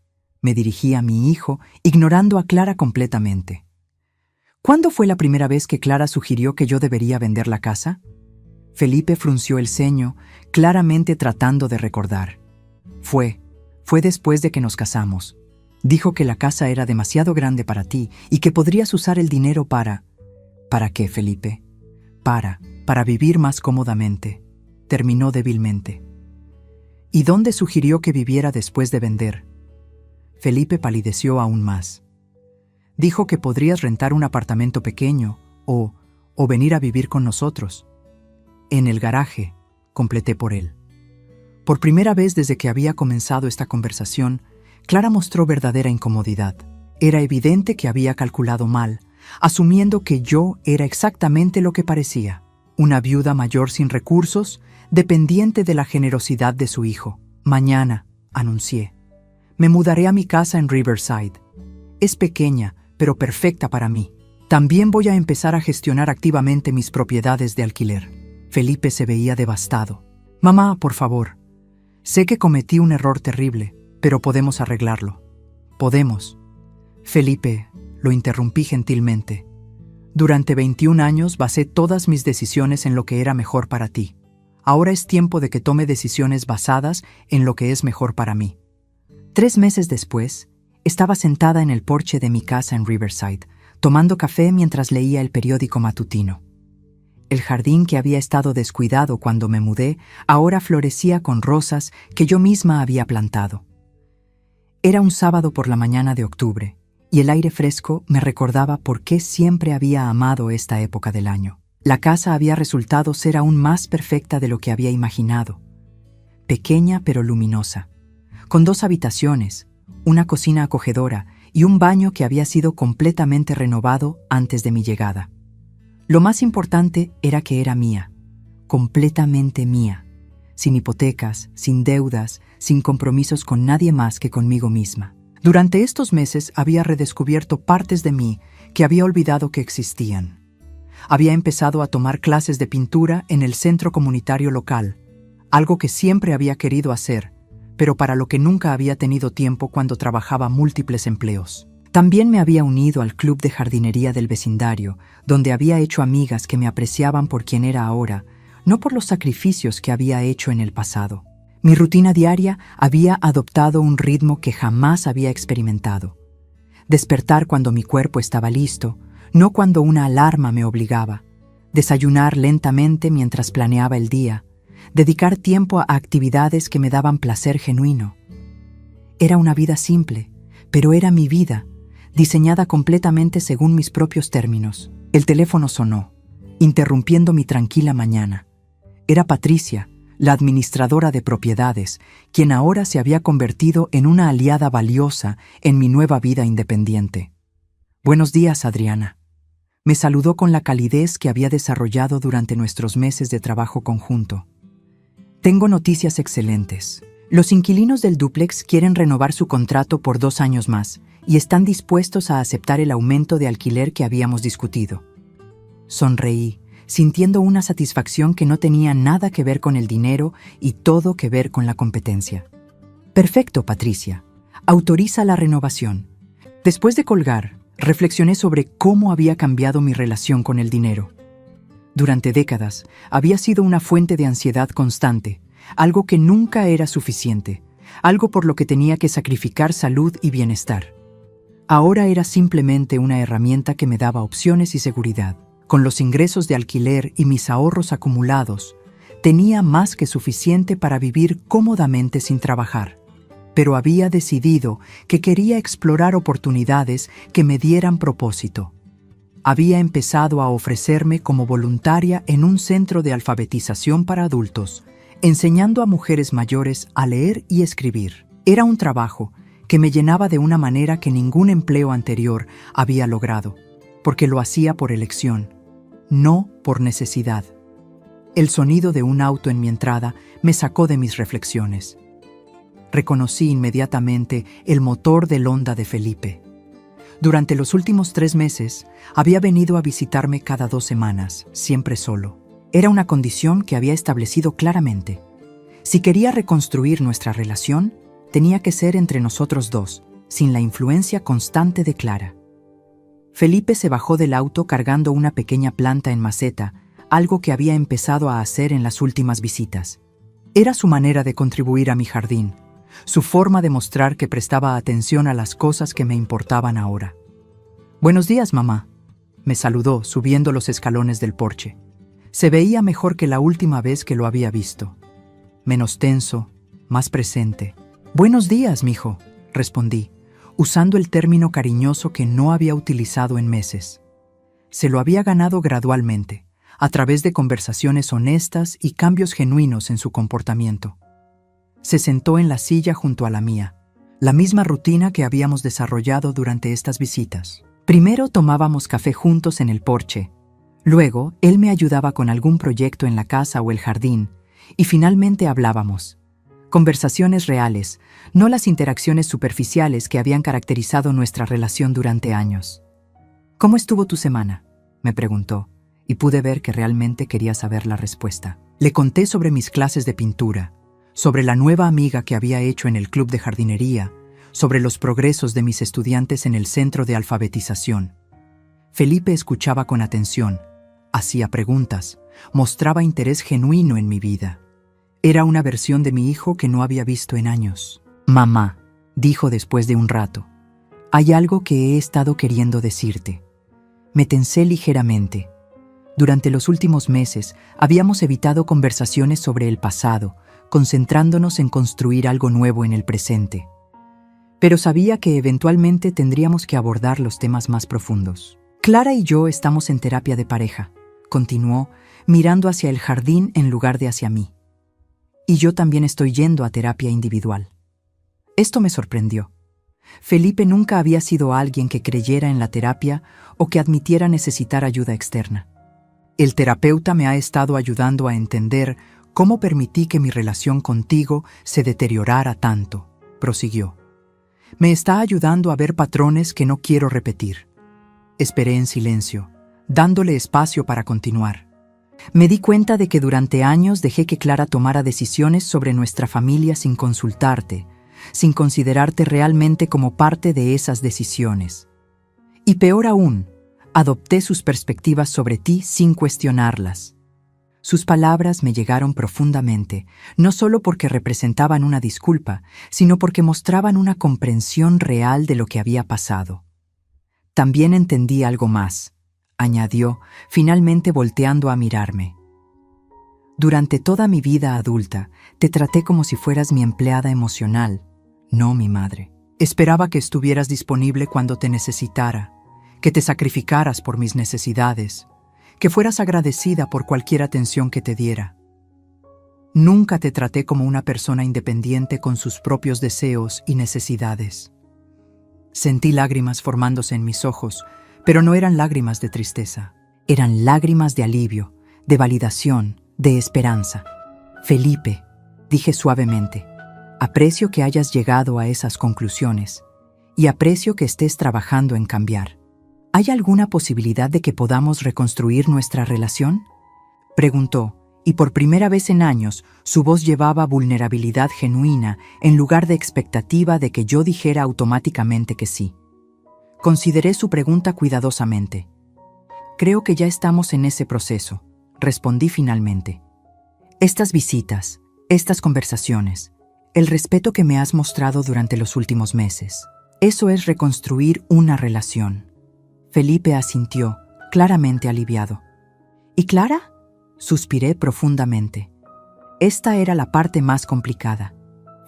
me dirigí a mi hijo, ignorando a Clara completamente. ¿Cuándo fue la primera vez que Clara sugirió que yo debería vender la casa? Felipe frunció el ceño, claramente tratando de recordar. Fue después de que nos casamos. Dijo que la casa era demasiado grande para ti y que podrías usar el dinero para... ¿Para qué, Felipe? para vivir más cómodamente, terminó débilmente. ¿Y dónde sugirió que viviera después de vender? Felipe palideció aún más. Dijo que podrías rentar un apartamento pequeño o venir a vivir con nosotros. En el garaje, completé por él. Por primera vez desde que había comenzado esta conversación, Clara mostró verdadera incomodidad. Era evidente que había calculado mal, asumiendo que yo era exactamente lo que parecía, una viuda mayor sin recursos, dependiente de la generosidad de su hijo. Mañana, anuncié, me mudaré a mi casa en Riverside. Es pequeña, pero perfecta para mí. También voy a empezar a gestionar activamente mis propiedades de alquiler. Felipe se veía devastado. Mamá, por favor. Sé que cometí un error terrible, pero podemos arreglarlo. Podemos. Felipe, lo interrumpí gentilmente. Durante 21 años basé todas mis decisiones en lo que era mejor para ti. Ahora es tiempo de que tome decisiones basadas en lo que es mejor para mí. 3 meses después, estaba sentada en el porche de mi casa en Riverside, tomando café mientras leía el periódico matutino. El jardín que había estado descuidado cuando me mudé ahora florecía con rosas que yo misma había plantado. Era un sábado por la mañana de octubre, y el aire fresco me recordaba por qué siempre había amado esta época del año. La casa había resultado ser aún más perfecta de lo que había imaginado. Pequeña pero luminosa, con 2 habitaciones, una cocina acogedora y un baño que había sido completamente renovado antes de mi llegada. Lo más importante era que era mía, completamente mía, sin hipotecas, sin deudas, sin compromisos con nadie más que conmigo misma. Durante estos meses había redescubierto partes de mí que había olvidado que existían. Había empezado a tomar clases de pintura en el centro comunitario local, algo que siempre había querido hacer, pero para lo que nunca había tenido tiempo cuando trabajaba múltiples empleos. También me había unido al club de jardinería del vecindario, donde había hecho amigas que me apreciaban por quien era ahora, no por los sacrificios que había hecho en el pasado. Mi rutina diaria había adoptado un ritmo que jamás había experimentado. Despertar cuando mi cuerpo estaba listo, no cuando una alarma me obligaba. Desayunar lentamente mientras planeaba el día. Dedicar tiempo a actividades que me daban placer genuino. Era una vida simple, pero era mi vida, diseñada completamente según mis propios términos. El teléfono sonó, interrumpiendo mi tranquila mañana. Era Patricia, la administradora de propiedades, quien ahora se había convertido en una aliada valiosa en mi nueva vida independiente. «Buenos días, Adriana». Me saludó con la calidez que había desarrollado durante nuestros meses de trabajo conjunto. «Tengo noticias excelentes. Los inquilinos del dúplex quieren renovar su contrato por 2 años más y están dispuestos a aceptar el aumento de alquiler que habíamos discutido». Sonreí, sintiendo una satisfacción que no tenía nada que ver con el dinero y todo que ver con la competencia. «Perfecto, Patricia. Autoriza la renovación». Después de colgar, reflexioné sobre cómo había cambiado mi relación con el dinero. Durante décadas, había sido una fuente de ansiedad constante, algo que nunca era suficiente, algo por lo que tenía que sacrificar salud y bienestar. Ahora era simplemente una herramienta que me daba opciones y seguridad. Con los ingresos de alquiler y mis ahorros acumulados, tenía más que suficiente para vivir cómodamente sin trabajar. Pero había decidido que quería explorar oportunidades que me dieran propósito. Había empezado a ofrecerme como voluntaria en un centro de alfabetización para adultos, enseñando a mujeres mayores a leer y escribir. Era un trabajo que me llenaba de una manera que ningún empleo anterior había logrado, porque lo hacía por elección, no por necesidad. El sonido de un auto en mi entrada me sacó de mis reflexiones. Reconocí inmediatamente el motor del Honda de Felipe. Durante los últimos 3 meses, había venido a visitarme cada 2 semanas, siempre solo. Era una condición que había establecido claramente. Si quería reconstruir nuestra relación, tenía que ser entre nosotros 2, sin la influencia constante de Clara. Felipe se bajó del auto cargando una pequeña planta en maceta, algo que había empezado a hacer en las últimas visitas. Era su manera de contribuir a mi jardín, su forma de mostrar que prestaba atención a las cosas que me importaban ahora. «Buenos días, mamá», me saludó subiendo los escalones del porche. Se veía mejor que la última vez que lo había visto. Menos tenso, más presente. «Buenos días, mijo», respondí, usando el término cariñoso que no había utilizado en meses. Se lo había ganado gradualmente, a través de conversaciones honestas y cambios genuinos en su comportamiento. Se sentó en la silla junto a la mía, la misma rutina que habíamos desarrollado durante estas visitas. Primero tomábamos café juntos en el porche, luego él me ayudaba con algún proyecto en la casa o el jardín, y finalmente hablábamos. Conversaciones reales, no las interacciones superficiales que habían caracterizado nuestra relación durante años. «¿Cómo estuvo tu semana?», me preguntó, y pude ver que realmente quería saber la respuesta. Le conté sobre mis clases de pintura, sobre la nueva amiga que había hecho en el club de jardinería, sobre los progresos de mis estudiantes en el centro de alfabetización. Felipe escuchaba con atención, hacía preguntas, mostraba interés genuino en mi vida. Era una versión de mi hijo que no había visto en años. «Mamá», dijo después de un rato, «hay algo que he estado queriendo decirte». Me tensé ligeramente. Durante los últimos meses habíamos evitado conversaciones sobre el pasado, concentrándonos en construir algo nuevo en el presente. Pero sabía que eventualmente tendríamos que abordar los temas más profundos. «Clara y yo estamos en terapia de pareja», continuó, mirando hacia el jardín en lugar de hacia mí. «Y yo también estoy yendo a terapia individual». Esto me sorprendió. Felipe nunca había sido alguien que creyera en la terapia o que admitiera necesitar ayuda externa. «El terapeuta me ha estado ayudando a entender cómo permití que mi relación contigo se deteriorara tanto», prosiguió. «Me está ayudando a ver patrones que no quiero repetir». Esperé en silencio, dándole espacio para continuar. Me di cuenta de que durante años dejé que Clara tomara decisiones sobre nuestra familia sin consultarte, sin considerarte realmente como parte de esas decisiones. Y peor aún, adopté sus perspectivas sobre ti sin cuestionarlas. Sus palabras me llegaron profundamente, no solo porque representaban una disculpa, sino porque mostraban una comprensión real de lo que había pasado. «También entendí algo más», añadió, finalmente volteando a mirarme. «Durante toda mi vida adulta, te traté como si fueras mi empleada emocional, no mi madre. Esperaba que estuvieras disponible cuando te necesitara, que te sacrificaras por mis necesidades, que fueras agradecida por cualquier atención que te diera. Nunca te traté como una persona independiente con sus propios deseos y necesidades». Sentí lágrimas formándose en mis ojos, pero no eran lágrimas de tristeza. Eran lágrimas de alivio, de validación, de esperanza. «Felipe», dije suavemente, «aprecio que hayas llegado a esas conclusiones y aprecio que estés trabajando en cambiar. ¿Hay alguna posibilidad de que podamos reconstruir nuestra relación?», preguntó, y por primera vez en años su voz llevaba vulnerabilidad genuina en lugar de expectativa de que yo dijera automáticamente que sí. Consideré su pregunta cuidadosamente. «Creo que ya estamos en ese proceso», respondí finalmente. «Estas visitas, estas conversaciones, el respeto que me has mostrado durante los últimos meses, eso es reconstruir una relación». Felipe asintió, claramente aliviado. «¿Y Clara?», suspiré profundamente. Esta era la parte más complicada.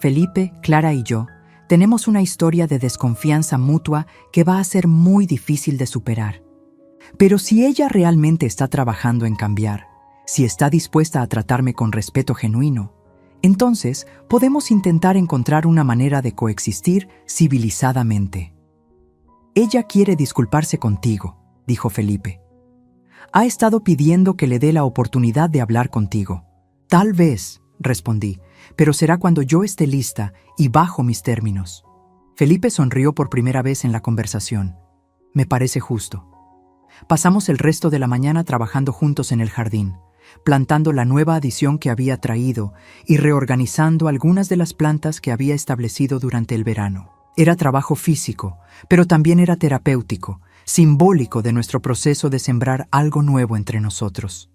Felipe, Clara y yo tenemos una historia de desconfianza mutua que va a ser muy difícil de superar. Pero si ella realmente está trabajando en cambiar, si está dispuesta a tratarme con respeto genuino, entonces podemos intentar encontrar una manera de coexistir civilizadamente. «Ella quiere disculparse contigo», dijo Felipe. «Ha estado pidiendo que le dé la oportunidad de hablar contigo». «Tal vez», respondí, «pero será cuando yo esté lista y bajo mis términos». Felipe sonrió por primera vez en la conversación. «Me parece justo». Pasamos el resto de la mañana trabajando juntos en el jardín, plantando la nueva adición que había traído y reorganizando algunas de las plantas que había establecido durante el verano. Era trabajo físico, pero también era terapéutico, simbólico de nuestro proceso de sembrar algo nuevo entre nosotros.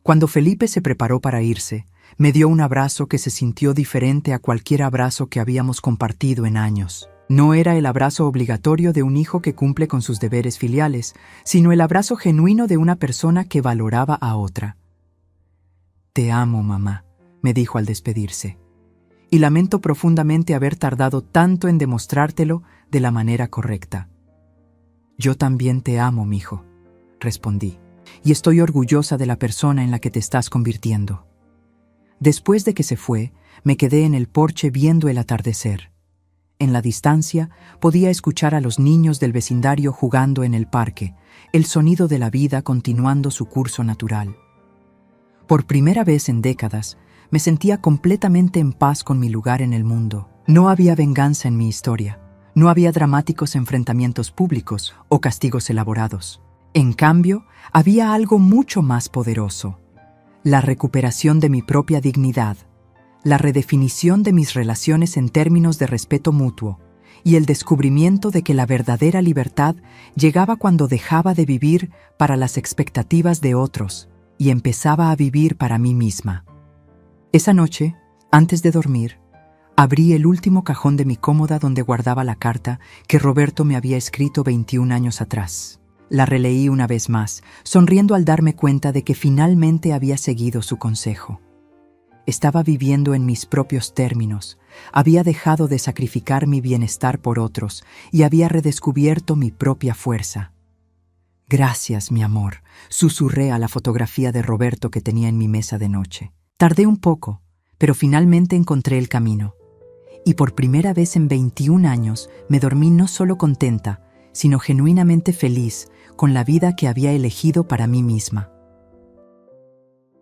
Cuando Felipe se preparó para irse, me dio un abrazo que se sintió diferente a cualquier abrazo que habíamos compartido en años. No era el abrazo obligatorio de un hijo que cumple con sus deberes filiales, sino el abrazo genuino de una persona que valoraba a otra. Te amo, mamá, me dijo al despedirse. Y lamento profundamente haber tardado tanto en demostrártelo de la manera correcta. Yo también te amo, mijo, respondí, y estoy orgullosa de la persona en la que te estás convirtiendo. Después de que se fue, me quedé en el porche viendo el atardecer. En la distancia podía escuchar a los niños del vecindario jugando en el parque, el sonido de la vida continuando su curso natural. Por primera vez en décadas, me sentía completamente en paz con mi lugar en el mundo. No había venganza en mi historia, no había dramáticos enfrentamientos públicos o castigos elaborados. En cambio, había algo mucho más poderoso: la recuperación de mi propia dignidad, la redefinición de mis relaciones en términos de respeto mutuo y el descubrimiento de que la verdadera libertad llegaba cuando dejaba de vivir para las expectativas de otros y empezaba a vivir para mí misma. Esa noche, antes de dormir, abrí el último cajón de mi cómoda donde guardaba la carta que Roberto me había escrito 21 años atrás. La releí una vez más, sonriendo al darme cuenta de que finalmente había seguido su consejo. Estaba viviendo en mis propios términos, había dejado de sacrificar mi bienestar por otros y había redescubierto mi propia fuerza. Gracias, mi amor, susurré a la fotografía de Roberto que tenía en mi mesa de noche. Tardé un poco, pero finalmente encontré el camino. Y por primera vez en 21 años me dormí no solo contenta, sino genuinamente feliz con la vida que había elegido para mí misma.